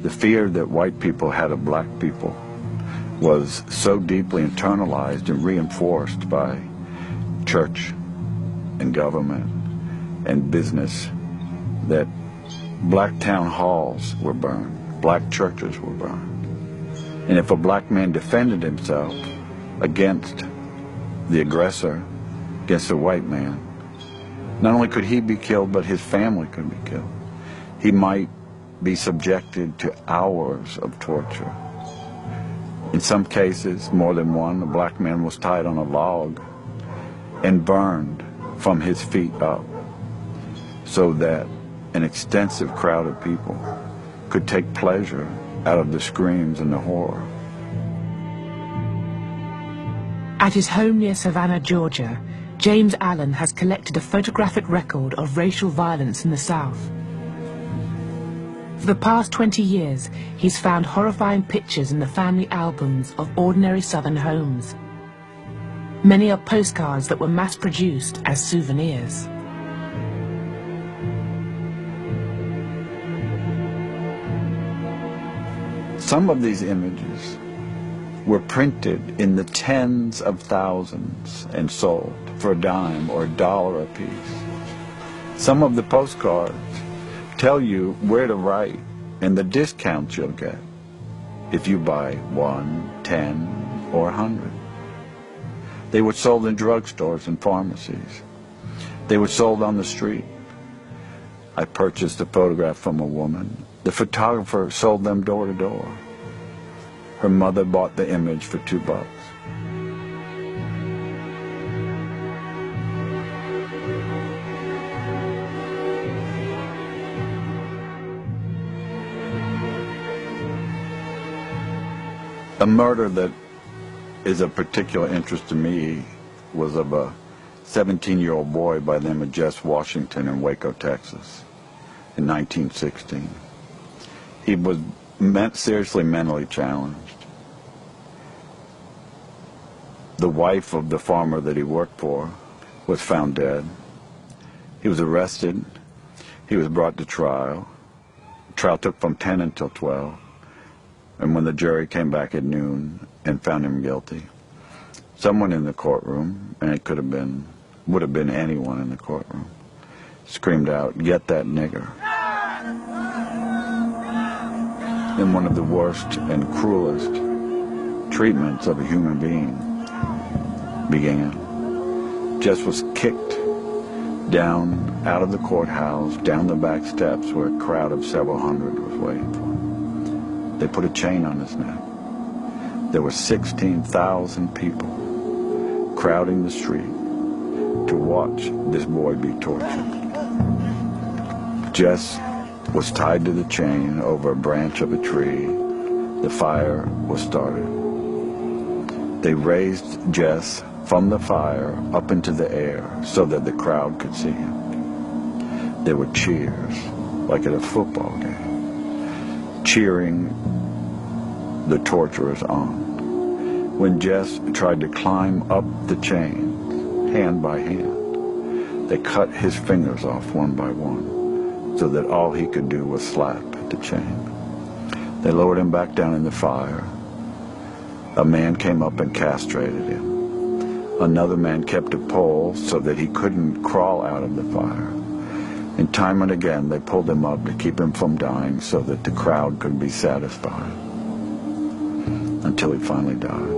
The fear that white people had of black people was so deeply internalized and reinforced by church and government and business that black town halls were burned, black churches were burned. And if a black man defended himself against the aggressor, against a white man, not only could he be killed, but his family could be killed. He might be subjected to hours of torture. In some cases, more than one, a black man was tied on a log and burned from his feet up so that an extensive crowd of people could take pleasure out of the screams and the horror. At his home near Savannah, Georgia, James Allen has collected a photographic record of racial violence in the South. For the past 20 years, he's found horrifying pictures in the family albums of ordinary Southern homes. Many are postcards that were mass-produced as souvenirs. Some of these images were printed in the tens of thousands and sold for a dime or $1 a piece. Some of the postcards tell you where to write and the discounts you'll get if you buy 1, 10, or 100. They were sold in drugstores and pharmacies. They were sold on the street. I purchased a photograph from a woman. The photographer sold them door to door. Her mother bought the image for $2. A murder that is of particular interest to me was of a 17-year-old boy by the name of Jess Washington in Waco, Texas, in 1916. He was seriously mentally challenged. The wife of the farmer that he worked for was found dead. He was arrested. He was brought to trial. The trial took from 10 until 12. And when the jury came back at noon and found him guilty, someone in the courtroom, and it would have been anyone in the courtroom, screamed out, "Get that nigger." And one of the worst and cruelest treatments of a human being began. Jess was kicked down out of the courthouse, down the back steps where a crowd of several hundred was waiting for him. They put a chain on his neck. There were 16,000 people crowding the street to watch this boy be tortured. Jess was tied to the chain over a branch of a tree. The fire was started. They raised Jess from the fire up into the air so that the crowd could see him. There were cheers, like at a football game, cheering the torturers on. When Jess tried to climb up the chain, hand by hand, they cut his fingers off one by one, so that all he could do was slap at the chain. They lowered him back down in the fire. A man came up and castrated him. Another man kept a pole so that he couldn't crawl out of the fire. And time and again they pulled him up to keep him from dying so that the crowd could be satisfied, until he finally died.